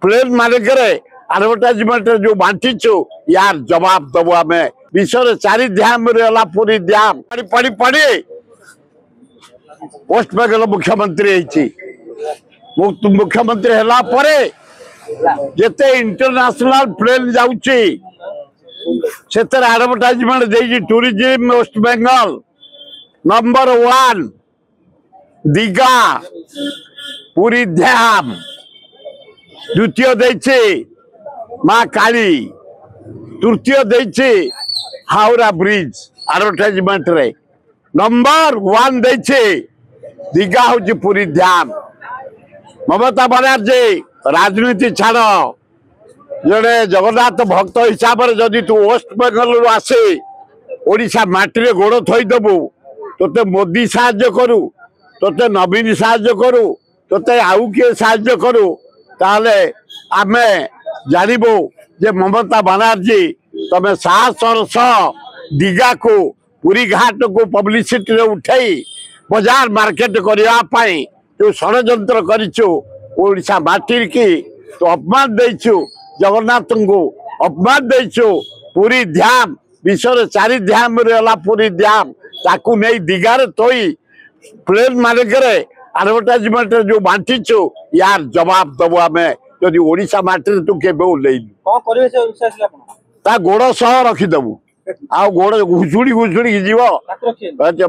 Plane मानकरे advertisement जो बांटीचु यार जवाब दबु आम विश्व 4 ड्याम रहा पूरी ड्याम पड़ी पड़ी वेस्ट बेंगल मुख्यमंत्री मुख्यमंत्री है जिते इंटरनेशनल प्लेन जाऊँगी से एडवर्टाइजमेंट दे tourism West Bengal number 1 Digha Puri ड्याम द्वितीय देछि माँ काली तृतीय देछि हावड़ा ब्रिज एडवर्टाइजमेंट रे नंबर 1 देछि दीघा हूँ पूरी ड्याम। ममता बनर्जी राजनीति छाड़ जड़े जगन्नाथ भक्त हिसाब से जदि तू वेस्ट बेंगल आसे ओडिशा माटी गोड़ थईदेबू तोते मोदी साहाय्य करू तोते नवीन साहाय्य करू तोते आउ किए साहाय्य करू ताले आमे जानबू जे ममता बनर्जी तमे साहस दीघा को पूरी घाट को पब्लिसिटी रे उठाई बाजार मार्केट करने जो षड्यंत्र करिछु माटी की तो अपमान देछु जगन्नाथ को अपमान देछु पूरी ड्याम विश्व 4 ड्याम रहा पूरी ड्याम ताकू नहीं दीघार तोई प्लेन मानकरे एडवर्टाइजमेंट जो बांटीचु यार जवाब दबु आम जदि ओडिशा माटी तू के गोड़ सह रखीदेबू आ गोड़ घुषुड़ी घुषुड़ी जीव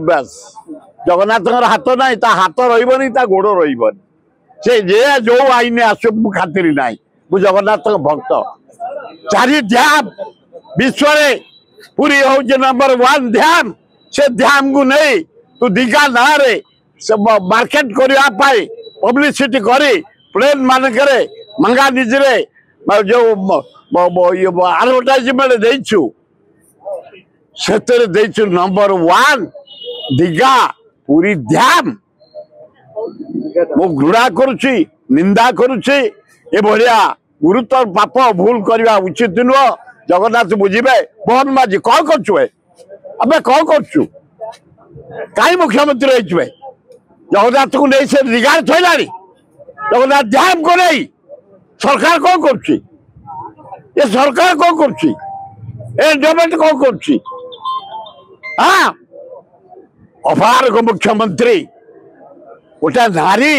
बस जगन्नाथ हाथ ना हाथ रही गोड़ रही से जे जो आईने आसो खातिर ना मु जगन्नाथ भक्त 4 ड्याम विश्व पूरी हूँ नंबर 1 ड्याम से ड्याम को नहीं तू दीघा ना रे मार्केट करने पब्लिसिटी करी प्लेन मानकरे मंगा निजरे जो एडवर्टाइजमेंट देछु से नंबर 1 दीघा पूरी ड्याम मु घृणा करुछि निंदा करुछि ए भलिया गुरुतर पाप भूल करवा उचित नुह। जगन्नाथ बुझे मोहन माझी कौन करछु अबे कौन करछु कहीं मुख्यमंत्री रही जगन्नाथ को नहीं से रिगार थोड़ी जगन्नाथ ड्याम को नहीं सरकार कौन कर सरकार कौन कर गवर्नमेंट कौन कर हाँ अपार मुख्यमंत्री गोटे नारी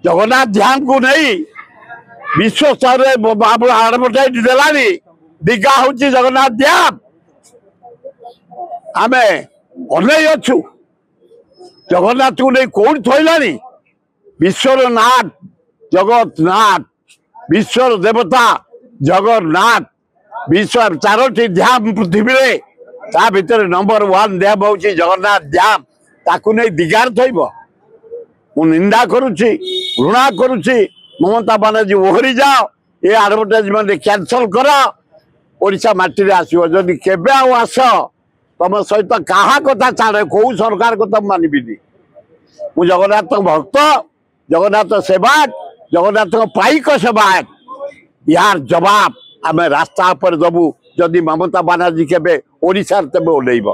जगन्नाथ ड्याम को नहीं विश्व स्तर एडवर्टाइज देलानी दीघा हूँ जगन्नाथ ड्याम आम अनई अच्छु जगन्नाथ को नहीं कौन थोलानी विश्वर नाथ जगन्नाथ विश्वर देवता जगन्नाथ विश्व 4टी ड्याम पृथ्वी रे ता भीतर नंबर 1 ड्याम हूँ जगन्नाथ ड्याम ताकू नहीं दीघार थोब मु निंदा करुछि घृणा करुछि ममता बनर्जी ओहरी जाओ ये एडवर्टाइजमेंट कैंसल कर ओडिशा माटी रे आसीबो जदि केबे आस तुम सहित कहा कथा छाड़े कौ सरकार को तुम मानबिनी मु जगन्नाथ भक्त जगन्नाथ सेवक जगन्नाथ पाइक सेवक यार जवाब आम रास्ता पर दबू जदि ममता बनर्जी केबे ओडिशा तेबे ओल्लैब।